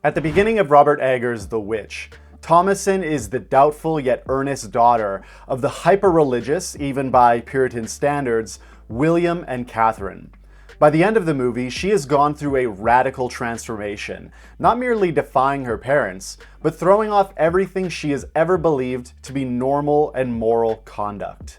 At the beginning of Robert Eggers' The Witch, Thomasin is the doubtful yet earnest daughter of the hyper-religious, even by Puritan standards, William and Catherine. By the end of the movie, she has gone through a radical transformation, not merely defying her parents, but throwing off everything she has ever believed to be normal and moral conduct.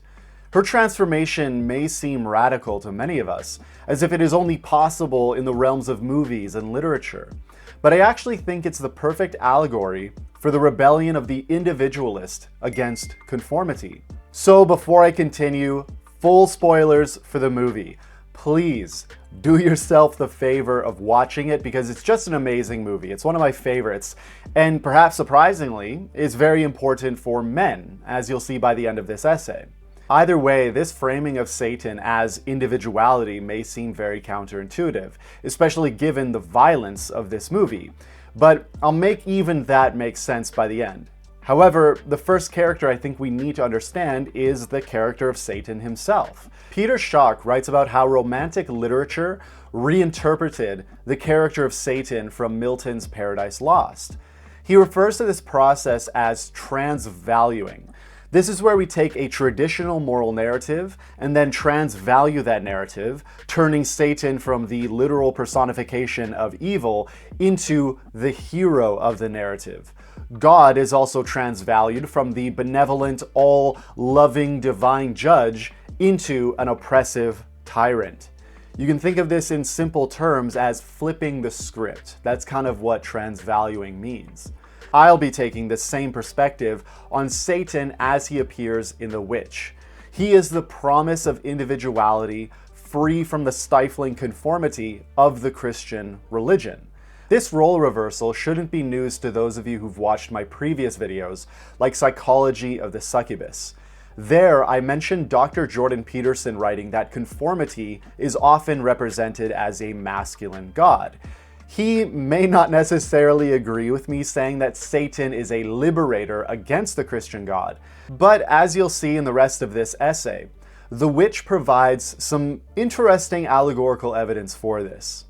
Her transformation may seem radical to many of us, as if it is only possible in the realms of movies and literature. But I actually think it's the perfect allegory for the rebellion of the individualist against conformity. So before I continue, full spoilers for the movie. Please do yourself the favor of watching it because it's just an amazing movie. It's one of my favorites, and perhaps surprisingly, is very important for men, as you'll see by the end of this essay. Either way, this framing of Satan as individuality may seem very counterintuitive, especially given the violence of this movie, but I'll make even that make sense by the end. However, the first character I think we need to understand is the character of Satan himself. Peter Schock writes about how romantic literature reinterpreted the character of Satan from Milton's Paradise Lost. He refers to this process as transvaluing. This is where we take a traditional moral narrative and then transvalue that narrative, turning Satan from the literal personification of evil into the hero of the narrative. God is also transvalued from the benevolent, all-loving divine judge into an oppressive tyrant. You can think of this in simple terms as flipping the script. That's kind of what transvaluing means. I'll be taking the same perspective on Satan as he appears in The Witch. He is the promise of individuality, free from the stifling conformity of the Christian religion. This role reversal shouldn't be news to those of you who've watched my previous videos, like Psychology of the Succubus. There, I mentioned Dr. Jordan Peterson writing that conformity is often represented as a masculine god. He may not necessarily agree with me saying that Satan is a liberator against the Christian God, but as you'll see in the rest of this essay, The Witch provides some interesting allegorical evidence for this.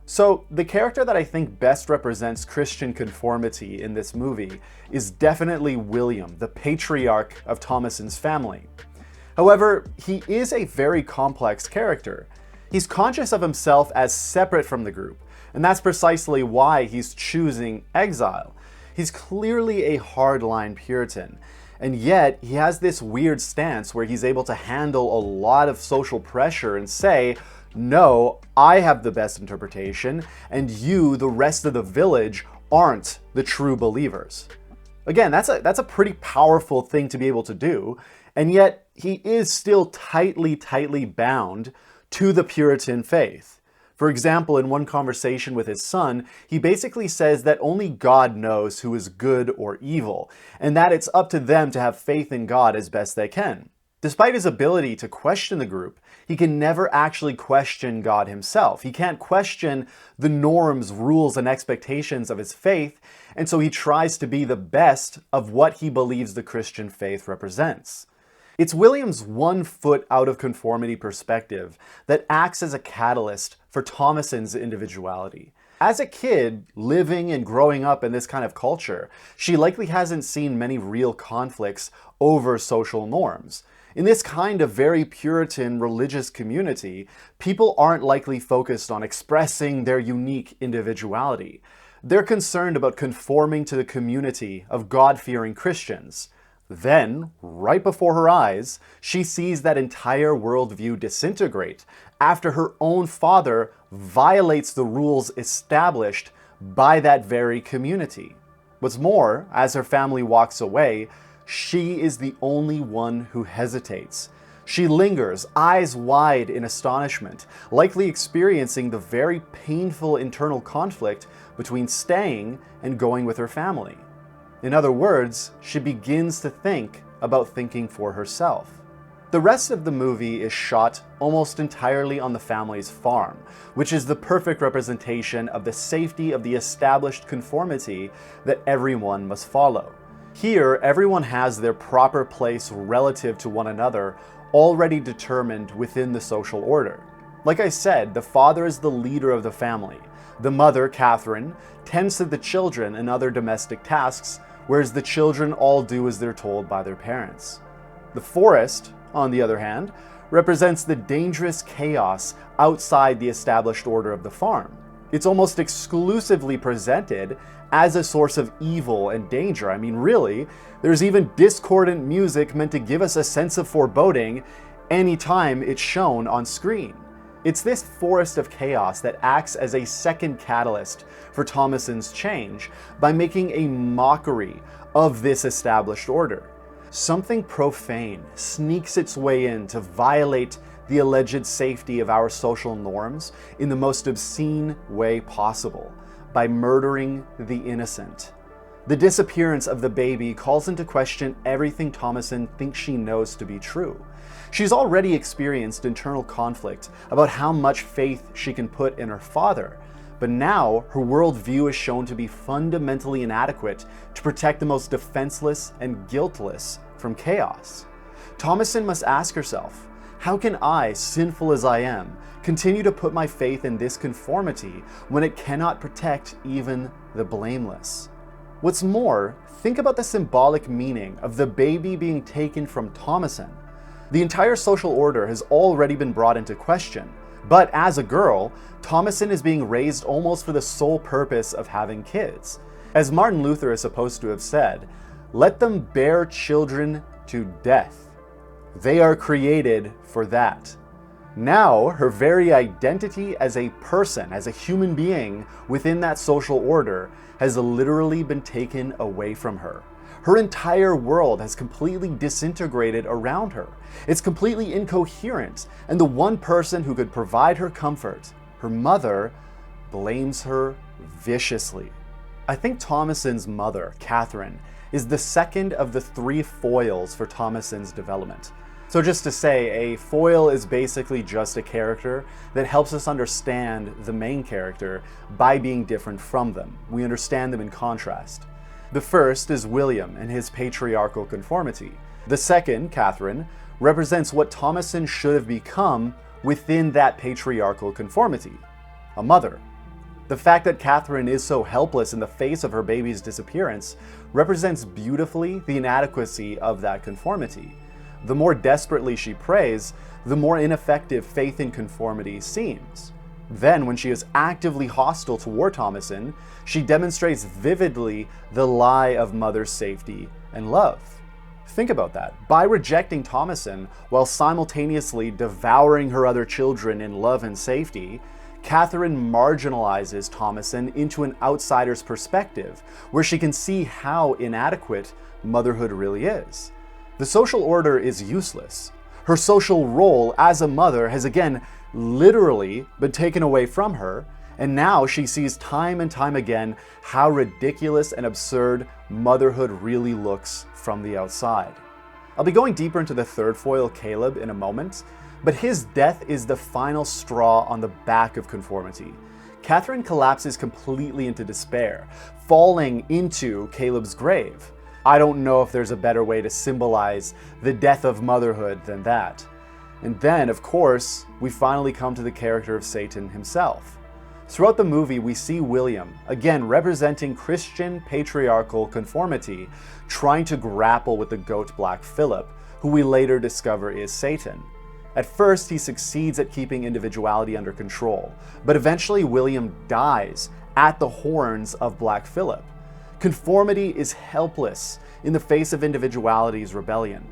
So, the character that I think best represents Christian conformity in this movie is definitely William, the patriarch of Thomasin's family. However, he is a very complex character. He's conscious of himself as separate from the group, and that's precisely why he's choosing exile. He's clearly a hardline Puritan, and yet he has this weird stance where he's able to handle a lot of social pressure and say, no, I have the best interpretation, and you, the rest of the village, aren't the true believers. Again, that's a pretty powerful thing to be able to do, and yet he is still tightly bound to the Puritan faith. For example, in one conversation with his son, he basically says that only God knows who is good or evil, and that it's up to them to have faith in God as best they can. Despite his ability to question the group, he can never actually question God himself. He can't question the norms, rules, and expectations of his faith, and so he tries to be the best of what he believes the Christian faith represents. It's William's 1 foot out of conformity perspective that acts as a catalyst for Thomasin's individuality. As a kid, living and growing up in this kind of culture, she likely hasn't seen many real conflicts over social norms. In this kind of very Puritan religious community, people aren't likely focused on expressing their unique individuality. They're concerned about conforming to the community of God-fearing Christians. Then, right before her eyes, she sees that entire worldview disintegrate after her own father violates the rules established by that very community. What's more, as her family walks away, she is the only one who hesitates. She lingers, eyes wide in astonishment, likely experiencing the very painful internal conflict between staying and going with her family. In other words, she begins to think about thinking for herself. The rest of the movie is shot almost entirely on the family's farm, which is the perfect representation of the safety of the established conformity that everyone must follow. Here, everyone has their proper place relative to one another, already determined within the social order. Like I said, the father is the leader of the family. The mother, Catherine, tends to the children and other domestic tasks, whereas the children all do as they're told by their parents. The forest, on the other hand, represents the dangerous chaos outside the established order of the farm. It's almost exclusively presented as a source of evil and danger. I mean, really, there's even discordant music meant to give us a sense of foreboding anytime it's shown on screen. It's this forest of chaos that acts as a second catalyst for Thomasin's change by making a mockery of this established order. Something profane sneaks its way in to violate the alleged safety of our social norms in the most obscene way possible, by murdering the innocent. The disappearance of the baby calls into question everything Thomasin thinks she knows to be true. She's already experienced internal conflict about how much faith she can put in her father, but now her worldview is shown to be fundamentally inadequate to protect the most defenseless and guiltless from chaos. Thomasin must ask herself, how can I, sinful as I am, continue to put my faith in this conformity when it cannot protect even the blameless? What's more, think about the symbolic meaning of the baby being taken from Thomasin. The entire social order has already been brought into question, but as a girl, Thomasin is being raised almost for the sole purpose of having kids. As Martin Luther is supposed to have said, "Let them bear children to death. They are created for that." Now, her very identity as a person, as a human being within that social order, has literally been taken away from her. Her entire world has completely disintegrated around her. It's completely incoherent, and the one person who could provide her comfort, her mother, blames her viciously. I think Thomasin's mother, Catherine, is the second of the three foils for Thomasin's development. So just to say, a foil is basically just a character that helps us understand the main character by being different from them. We understand them in contrast. The first is William and his patriarchal conformity. The second, Catherine, represents what Thomasin should have become within that patriarchal conformity: a mother. The fact that Catherine is so helpless in the face of her baby's disappearance represents beautifully the inadequacy of that conformity. The more desperately she prays, the more ineffective faith in conformity seems. Then, when she is actively hostile toward Thomasin, she demonstrates vividly the lie of mother's safety and love. Think about that. By rejecting Thomasin while simultaneously devouring her other children in love and safety, Catherine marginalizes Thomasin into an outsider's perspective, where she can see how inadequate motherhood really is. The social order is useless. Her social role as a mother has again literally been taken away from her, and now she sees time and time again how ridiculous and absurd motherhood really looks from the outside. I'll be going deeper into the third foil, Caleb, in a moment, but his death is the final straw on the back of conformity. Catherine collapses completely into despair, falling into Caleb's grave. I don't know if there's a better way to symbolize the death of motherhood than that. And then, of course, we finally come to the character of Satan himself. Throughout the movie, we see William, again representing Christian patriarchal conformity, trying to grapple with the goat Black Phillip, who we later discover is Satan. At first, he succeeds at keeping individuality under control, but eventually William dies at the horns of Black Phillip. Conformity is helpless in the face of individuality's rebellion.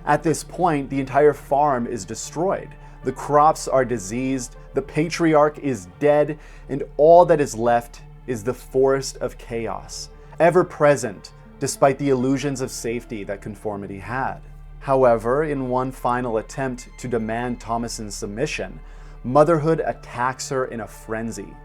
At this point, the entire farm is destroyed. The crops are diseased, the patriarch is dead, and all that is left is the forest of chaos, ever present despite the illusions of safety that conformity had. However, in one final attempt to demand Thomasin's submission, motherhood attacks her in a frenzy.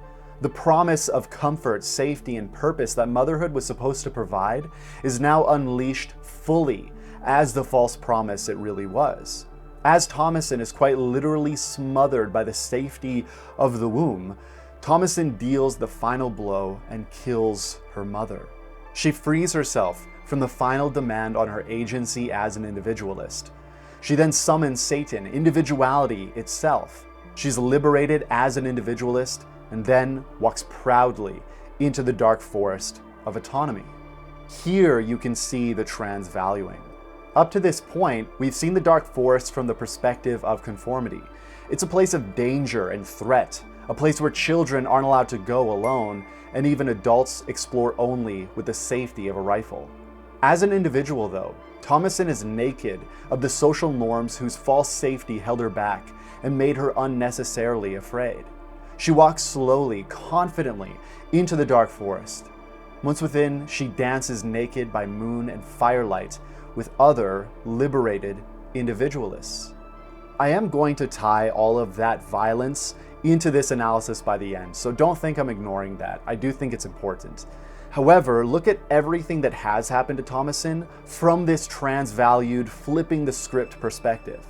The promise of comfort, safety, and purpose that motherhood was supposed to provide is now unleashed fully as the false promise it really was. As Thomasin is quite literally smothered by the safety of the womb, Thomasin deals the final blow and kills her mother. She frees herself from the final demand on her agency as an individualist. She then summons Satan, individuality itself. She's liberated as an individualist and then walks proudly into the Dark Forest of Autonomy. Here you can see the transvaluing. Up to this point, we've seen the Dark Forest from the perspective of conformity. It's a place of danger and threat, a place where children aren't allowed to go alone, and even adults explore only with the safety of a rifle. As an individual though, Thomasin is naked of the social norms whose false safety held her back and made her unnecessarily afraid. She walks slowly, confidently into the Dark Forest. Once within, she dances naked by moon and firelight with other liberated individualists. I am going to tie all of that violence into this analysis by the end, so don't think I'm ignoring that. I do think it's important. However, look at everything that has happened to Thomasin from this transvalued, flipping the script perspective.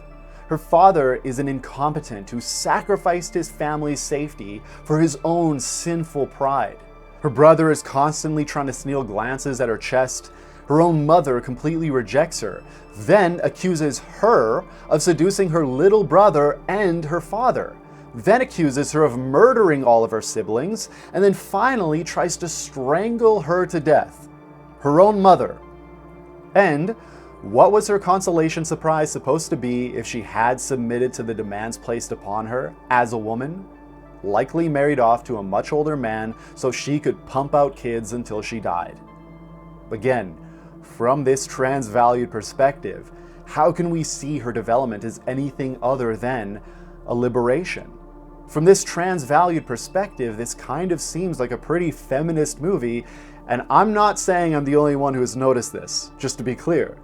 Her father is an incompetent who sacrificed his family's safety for his own sinful pride. Her brother is constantly trying to steal glances at her chest. Her own mother completely rejects her, then accuses her of seducing her little brother and her father, then accuses her of murdering all of her siblings, and then finally tries to strangle her to death. Her own mother. And what was her consolation surprise supposed to be if she had submitted to the demands placed upon her as a woman? Likely married off to a much older man so she could pump out kids until she died. Again, from this transvalued perspective, how can we see her development as anything other than a liberation? From this transvalued perspective, this kind of seems like a pretty feminist movie, and I'm not saying I'm the only one who has noticed this, just to be clear.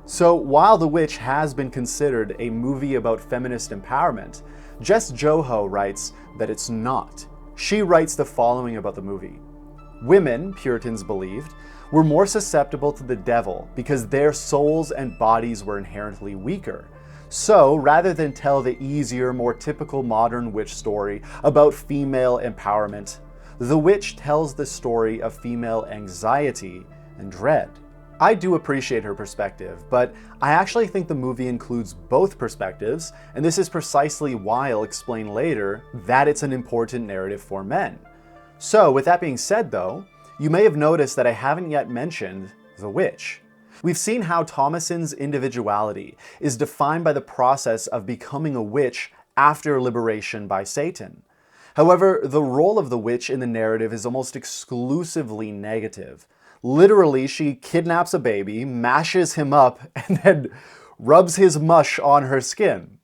So while The Witch has been considered a movie about feminist empowerment, Jess Joho writes that it's not. She writes the following about the movie. Women, Puritans believed, were more susceptible to the devil because their souls and bodies were inherently weaker. So, rather than tell the easier, more typical modern witch story about female empowerment, The Witch tells the story of female anxiety and dread. I do appreciate her perspective, but I actually think the movie includes both perspectives, and this is precisely why I'll explain later that it's an important narrative for men. So, with that being said though, you may have noticed that I haven't yet mentioned The Witch. We've seen how Thomasin's individuality is defined by the process of becoming a witch after liberation by Satan. However, the role of the witch in the narrative is almost exclusively negative. Literally, she kidnaps a baby, mashes him up, and then rubs his mush on her skin.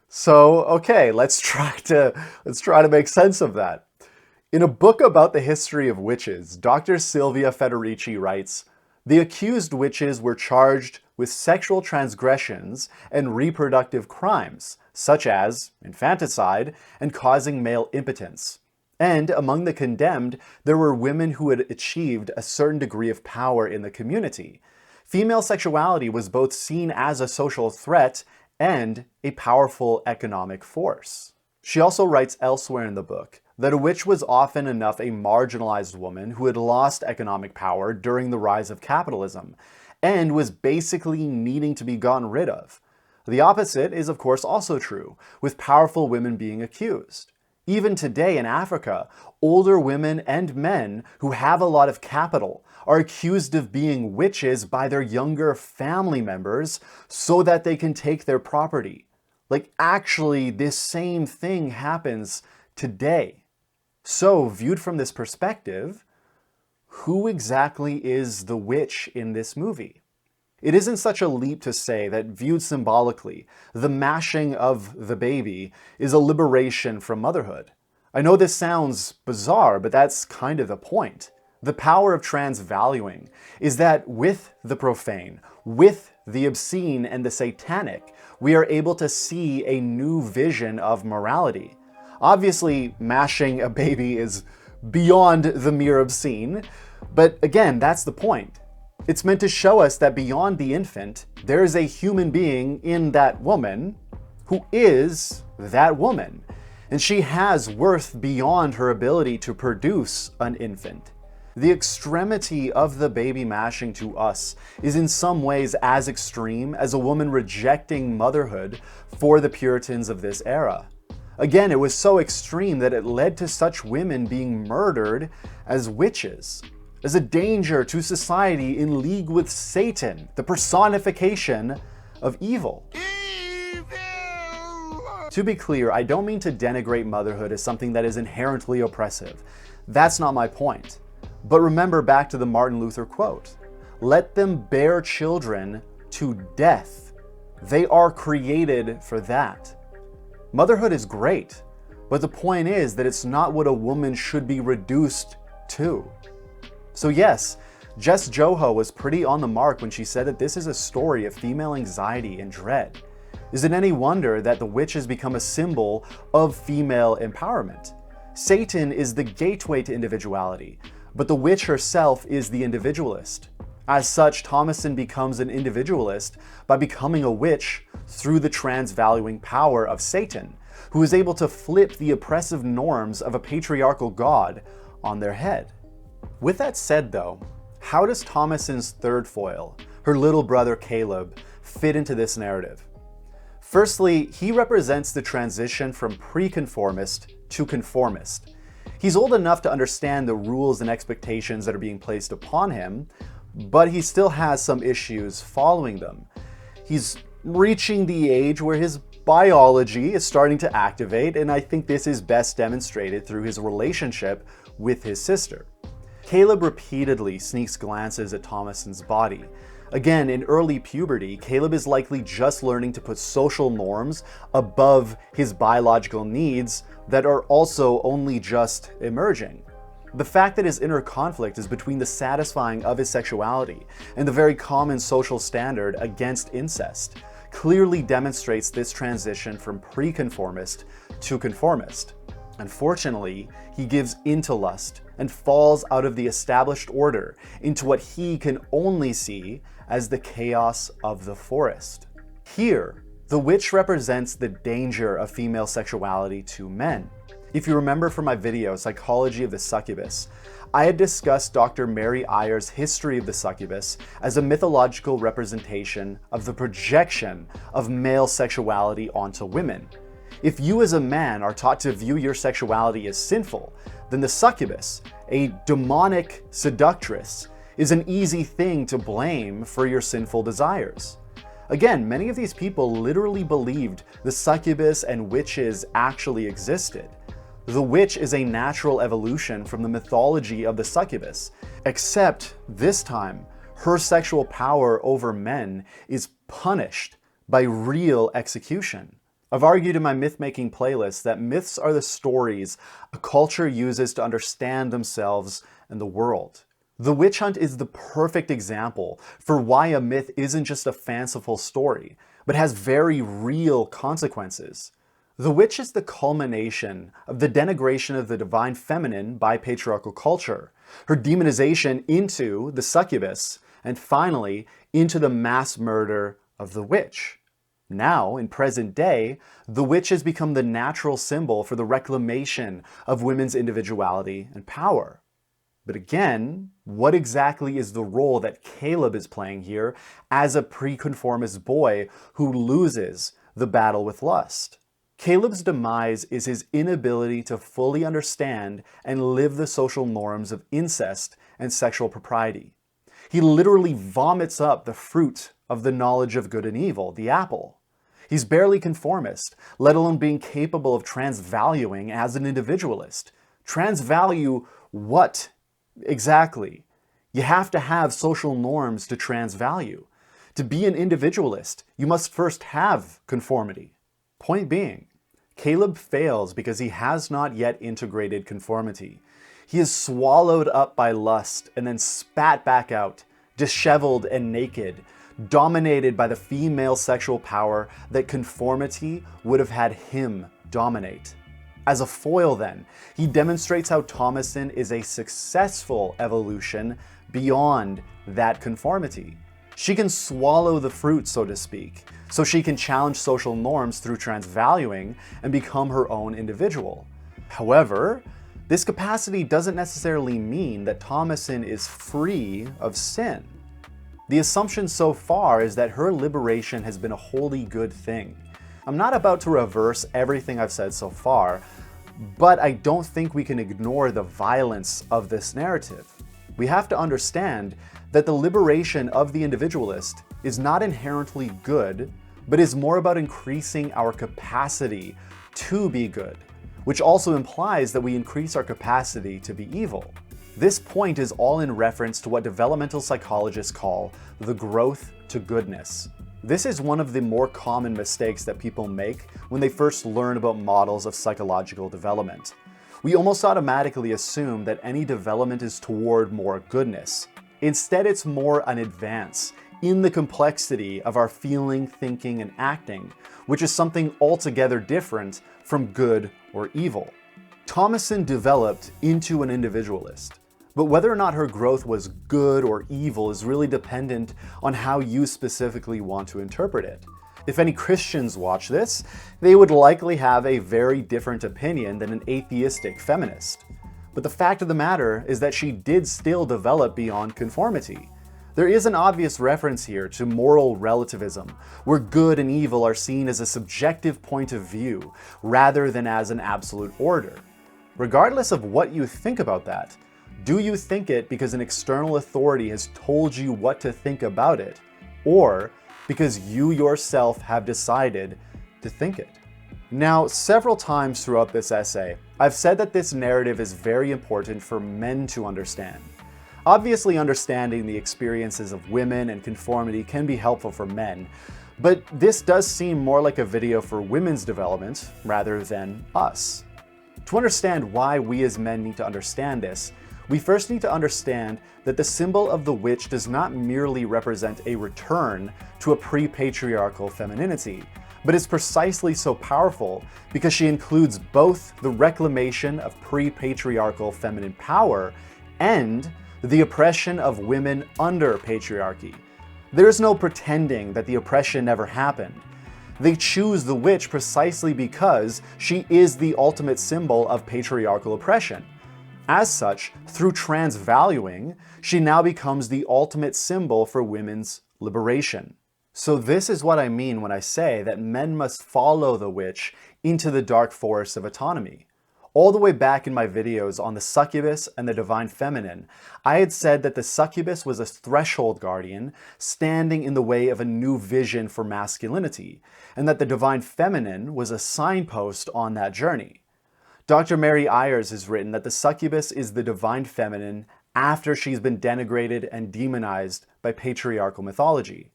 So, okay, let's try to make sense of that. In a book about the history of witches, Dr. Silvia Federici writes, "The accused witches were charged with sexual transgressions and reproductive crimes, such as infanticide and causing male impotence. And among the condemned, there were women who had achieved a certain degree of power in the community. Female sexuality was both seen as a social threat and a powerful economic force." She also writes elsewhere in the book that a witch was often enough a marginalized woman who had lost economic power during the rise of capitalism, and was basically needing to be gotten rid of. The opposite is of course also true, with powerful women being accused. Even today in Africa, older women and men who have a lot of capital are accused of being witches by their younger family members so that they can take their property. Like, actually, this same thing happens today. So, viewed from this perspective, who exactly is the witch in this movie? It isn't such a leap to say that, viewed symbolically, the mashing of the baby is a liberation from motherhood. I know this sounds bizarre, but that's kind of the point. The power of transvaluing is that with the profane, with the obscene and the satanic, we are able to see a new vision of morality. Obviously, mashing a baby is beyond the mere obscene, but again, that's the point. It's meant to show us that beyond the infant, there is a human being in that woman who is that woman, and she has worth beyond her ability to produce an infant. The extremity of the baby mashing to us is in some ways as extreme as a woman rejecting motherhood for the Puritans of this era. Again, it was so extreme that it led to such women being murdered as witches, as a danger to society in league with Satan, the personification of evil. To be clear, I don't mean to denigrate motherhood as something that is inherently oppressive. That's not my point. But remember back to the Martin Luther quote, "Let them bear children to death. They are created for that." Motherhood is great, but the point is that it's not what a woman should be reduced to. So yes, Jess Joho was pretty on the mark when she said that this is a story of female anxiety and dread. Is it any wonder that the witch has become a symbol of female empowerment? Satan is the gateway to individuality, but the witch herself is the individualist. As such, Thomasin becomes an individualist by becoming a witch through the transvaluing power of Satan, who is able to flip the oppressive norms of a patriarchal god on their head. With that said though, how does Thomasin's third foil, her little brother Caleb, fit into this narrative? Firstly, he represents the transition from pre-conformist to conformist. He's old enough to understand the rules and expectations that are being placed upon him, but he still has some issues following them. He's reaching the age where his biology is starting to activate, and I think this is best demonstrated through his relationship with his sister. Caleb repeatedly sneaks glances at Thomasin's body. Again, in early puberty, Caleb is likely just learning to put social norms above his biological needs that are also only just emerging. The fact that his inner conflict is between the satisfying of his sexuality and the very common social standard against incest clearly demonstrates this transition from pre-conformist to conformist. Unfortunately, he gives into lust and falls out of the established order into what he can only see as the chaos of the forest. Here, the witch represents the danger of female sexuality to men. If you remember from my video, Psychology of the Succubus, I had discussed Dr. Mary Eyer's history of the succubus as a mythological representation of the projection of male sexuality onto women. If you as a man are taught to view your sexuality as sinful, then the succubus, a demonic seductress, is an easy thing to blame for your sinful desires. Again, many of these people literally believed the succubus and witches actually existed. The witch is a natural evolution from the mythology of the succubus, except this time, her sexual power over men is punished by real execution. I've argued in my myth-making playlist that myths are the stories a culture uses to understand themselves and the world. The witch hunt is the perfect example for why a myth isn't just a fanciful story, but has very real consequences. The witch is the culmination of the denigration of the divine feminine by patriarchal culture, her demonization into the succubus, and finally into the mass murder of the witch. Now, in present day, the witch has become the natural symbol for the reclamation of women's individuality and power. But again, what exactly is the role that Caleb is playing here as a pre-conformist boy who loses the battle with lust? Caleb's demise is his inability to fully understand and live the social norms of incest and sexual propriety. He literally vomits up the fruit of the knowledge of good and evil, the apple. He's barely conformist, let alone being capable of transvaluing as an individualist. Transvalue what exactly? You have to have social norms to transvalue. To be an individualist, you must first have conformity. Point being, Caleb fails because he has not yet integrated conformity. He is swallowed up by lust and then spat back out, disheveled and naked, dominated by the female sexual power that conformity would have had him dominate. As a foil then, he demonstrates how Thomasin is a successful evolution beyond that conformity. She can swallow the fruit, so to speak, so she can challenge social norms through transvaluing and become her own individual. However, this capacity doesn't necessarily mean that Thomasin is free of sin. The assumption so far is that her liberation has been a wholly good thing. I'm not about to reverse everything I've said so far, but I don't think we can ignore the violence of this narrative. We have to understand that the liberation of the individualist is not inherently good, but is more about increasing our capacity to be good, which also implies that we increase our capacity to be evil. This point is all in reference to what developmental psychologists call the growth to goodness. This is one of the more common mistakes that people make when they first learn about models of psychological development. We almost automatically assume that any development is toward more goodness. Instead, it's more an advance in the complexity of our feeling, thinking, and acting, which is something altogether different from good or evil. Thomasin developed into an individualist, but whether or not her growth was good or evil is really dependent on how you specifically want to interpret it. If any Christians watch this, they would likely have a very different opinion than an atheistic feminist. But the fact of the matter is that she did still develop beyond conformity. There is an obvious reference here to moral relativism, where good and evil are seen as a subjective point of view rather than as an absolute order. Regardless of what you think about that, do you think it because an external authority has told you what to think about it, or because you yourself have decided to think it? Now, several times throughout this essay, I've said that this narrative is very important for men to understand. Obviously, understanding the experiences of women and conformity can be helpful for men, but this does seem more like a video for women's development rather than us. To understand why we as men need to understand this, we first need to understand that the symbol of the witch does not merely represent a return to a pre-patriarchal femininity, but is precisely so powerful because she includes both the reclamation of pre-patriarchal feminine power and the oppression of women under patriarchy. There is no pretending that the oppression never happened. They choose the witch precisely because she is the ultimate symbol of patriarchal oppression. As such, through transvaluing, she now becomes the ultimate symbol for women's liberation. So this is what I mean when I say that men must follow the witch into the dark forest of autonomy. All the way back in my videos on the succubus and the divine feminine, I had said that the succubus was a threshold guardian standing in the way of a new vision for masculinity, and that the divine feminine was a signpost on that journey. Dr. Mary Ayers has written that the succubus is the divine feminine after she's been denigrated and demonized by patriarchal mythology.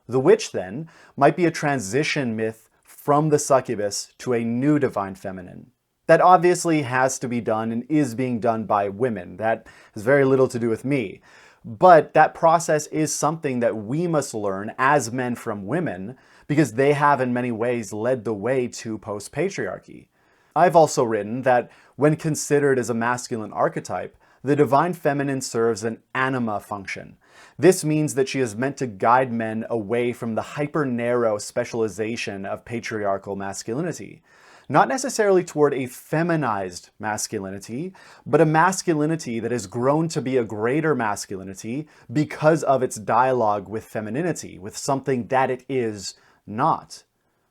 The witch, then, might be a transition myth from the succubus to a new divine feminine. That obviously has to be done and is being done by women. That has very little to do with me. But that process is something that we must learn as men from women because they have in many ways led the way to post-patriarchy. I've also written that when considered as a masculine archetype, the divine feminine serves an anima function. This means that she is meant to guide men away from the hyper-narrow specialization of patriarchal masculinity. Not necessarily toward a feminized masculinity, but a masculinity that has grown to be a greater masculinity because of its dialogue with femininity, with something that it is not.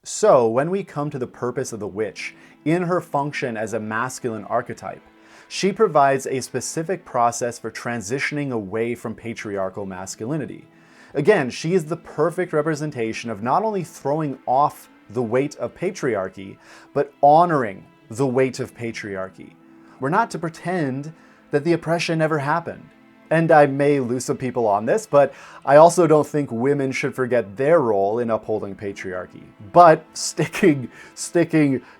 So, when we come to the purpose of the witch, in her function as a masculine archetype, she provides a specific process for transitioning away from patriarchal masculinity. Again, she is the perfect representation of not only throwing off the weight of patriarchy, but honoring the weight of patriarchy. We're not to pretend that the oppression never happened. And I may lose some people on this, but I also don't think women should forget their role in upholding patriarchy. But sticking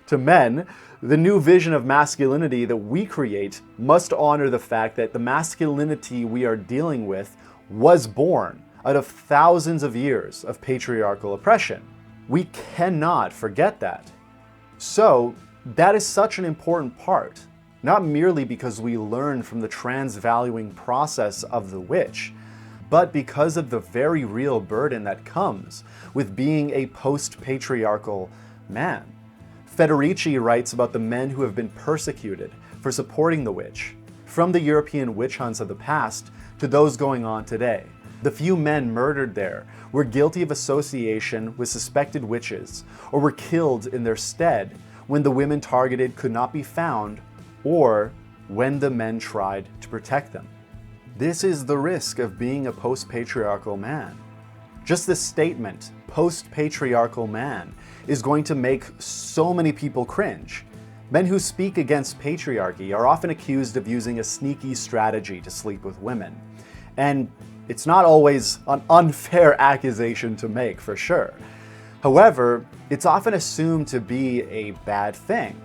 to men, the new vision of masculinity that we create must honor the fact that the masculinity we are dealing with was born out of thousands of years of patriarchal oppression. We cannot forget that. So, that is such an important part, not merely because we learn from the transvaluing process of the witch, but because of the very real burden that comes with being a post-patriarchal man. Federici writes about the men who have been persecuted for supporting the witch, from the European witch hunts of the past to those going on today. The few men murdered there were guilty of association with suspected witches, or were killed in their stead when the women targeted could not be found, or when the men tried to protect them. This is the risk of being a post-patriarchal man. Just this statement, post-patriarchal man, is going to make so many people cringe. Men who speak against patriarchy are often accused of using a sneaky strategy to sleep with women. And it's not always an unfair accusation to make, for sure. However, it's often assumed to be a bad thing.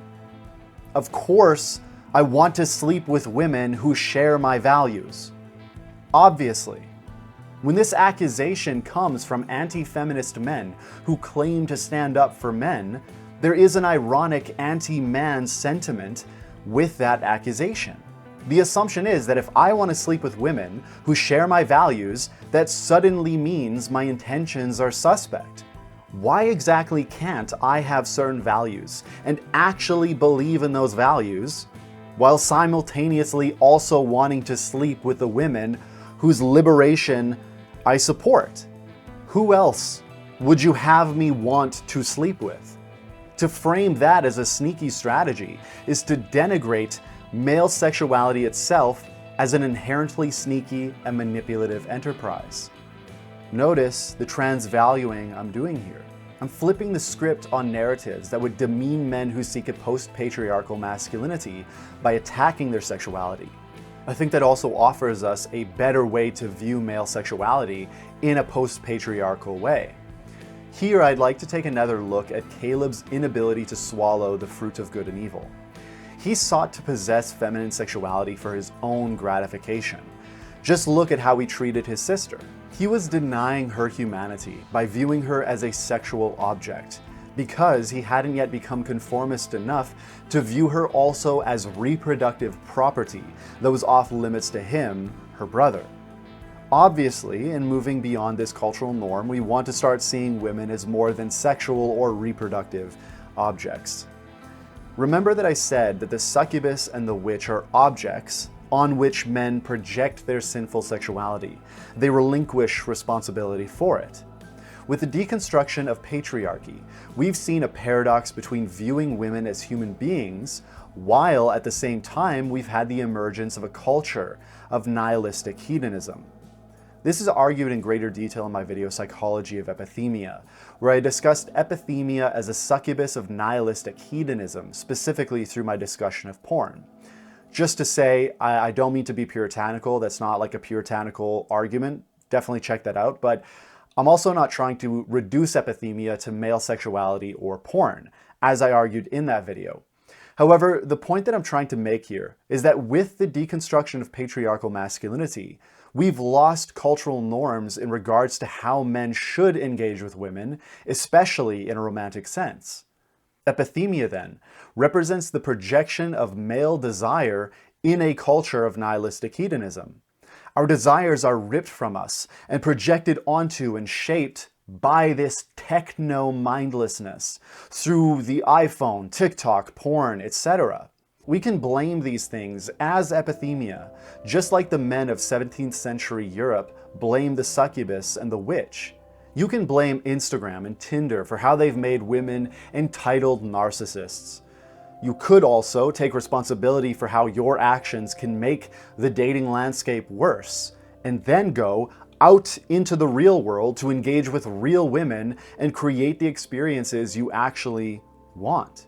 Of course, I want to sleep with women who share my values. Obviously. When this accusation comes from anti-feminist men who claim to stand up for men, there is an ironic anti-man sentiment with that accusation. The assumption is that if I want to sleep with women who share my values, that suddenly means my intentions are suspect. Why exactly can't I have certain values and actually believe in those values, while simultaneously also wanting to sleep with the women whose liberation I support? Who else would you have me want to sleep with? To frame that as a sneaky strategy is to denigrate male sexuality itself as an inherently sneaky and manipulative enterprise. Notice the transvaluing I'm doing here. I'm flipping the script on narratives that would demean men who seek a post-patriarchal masculinity by attacking their sexuality. I think that also offers us a better way to view male sexuality in a post-patriarchal way. Here I'd like to take another look at Caleb's inability to swallow the fruit of good and evil. He sought to possess feminine sexuality for his own gratification. Just look at how he treated his sister. He was denying her humanity by viewing her as a sexual object, because he hadn't yet become conformist enough to view her also as reproductive property that was off limits to him, her brother. Obviously, in moving beyond this cultural norm, we want to start seeing women as more than sexual or reproductive objects. Remember that I said that the succubus and the witch are objects on which men project their sinful sexuality. They relinquish responsibility for it. With the deconstruction of patriarchy, we've seen a paradox between viewing women as human beings, while at the same time we've had the emergence of a culture of nihilistic hedonism. This is argued in greater detail in my video Psychology of Epithemia, where I discussed epithemia as a succubus of nihilistic hedonism, specifically through my discussion of porn. Just to say, I don't mean to be puritanical, that's not like a puritanical argument, definitely check that out, but I'm also not trying to reduce epithemia to male sexuality or porn, as I argued in that video. However, the point that I'm trying to make here is that with the deconstruction of patriarchal masculinity, we've lost cultural norms in regards to how men should engage with women, especially in a romantic sense. Epithemia, then, represents the projection of male desire in a culture of nihilistic hedonism. Our desires are ripped from us and projected onto and shaped by this techno-mindlessness through the iPhone, TikTok, porn, etc. We can blame these things as epithemia, just like the men of 17th century Europe blamed the succubus and the witch. You can blame Instagram and Tinder for how they've made women entitled narcissists. You could also take responsibility for how your actions can make the dating landscape worse, and then go out into the real world to engage with real women and create the experiences you actually want.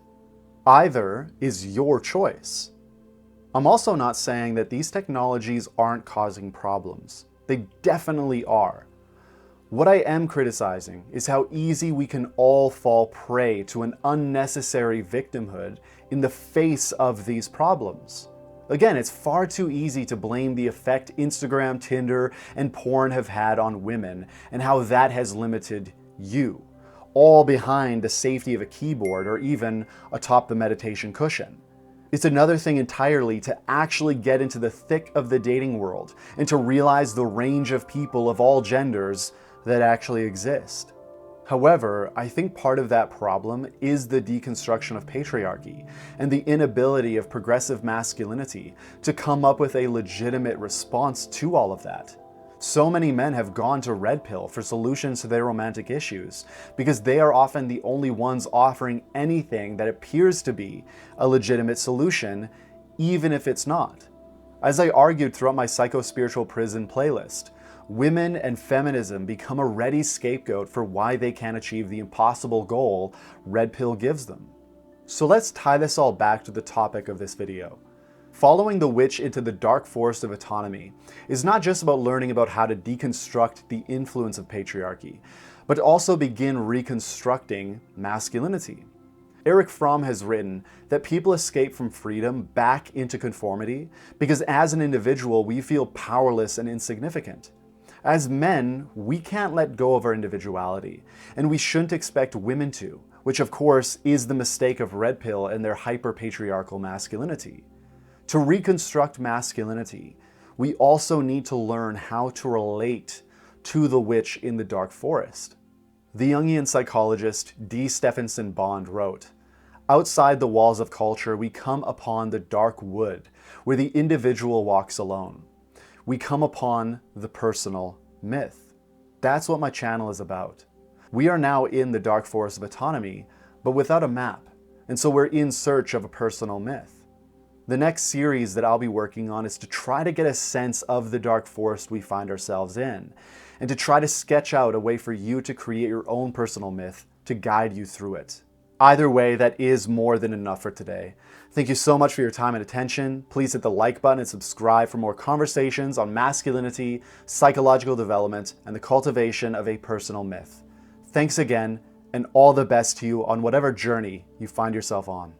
Either is your choice. I'm also not saying that these technologies aren't causing problems. They definitely are. What I am criticizing is how easy we can all fall prey to an unnecessary victimhood in the face of these problems. Again, it's far too easy to blame the effect Instagram, Tinder, and porn have had on women and how that has limited you, all behind the safety of a keyboard or even atop the meditation cushion. It's another thing entirely to actually get into the thick of the dating world and to realize the range of people of all genders that actually exist. However, I think part of that problem is the deconstruction of patriarchy and the inability of progressive masculinity to come up with a legitimate response to all of that. So many men have gone to red pill for solutions to their romantic issues because they are often the only ones offering anything that appears to be a legitimate solution, even if it's not. As I argued throughout my Psycho-Spiritual Prison playlist, women and feminism become a ready scapegoat for why they can't achieve the impossible goal red pill gives them. So let's tie this all back to the topic of this video. Following the witch into the Dark Forest of Autonomy is not just about learning about how to deconstruct the influence of patriarchy, but also begin reconstructing masculinity. Erich Fromm has written that people escape from freedom back into conformity because as an individual we feel powerless and insignificant. As men, we can't let go of our individuality, and we shouldn't expect women to, which of course is the mistake of red pill and their hyper-patriarchal masculinity. To reconstruct masculinity, we also need to learn how to relate to the witch in the dark forest. The Jungian psychologist D. Stephenson Bond wrote, "Outside the walls of culture, we come upon the dark wood, where the individual walks alone. We come upon the personal myth." That's what my channel is about. We are now in the Dark Forest of Autonomy, but without a map, and so we're in search of a personal myth. The next series that I'll be working on is to try to get a sense of the dark forest we find ourselves in, and to try to sketch out a way for you to create your own personal myth to guide you through it. Either way, that is more than enough for today. Thank you so much for your time and attention. Please hit the like button and subscribe for more conversations on masculinity, psychological development, and the cultivation of a personal myth. Thanks again, and all the best to you on whatever journey you find yourself on.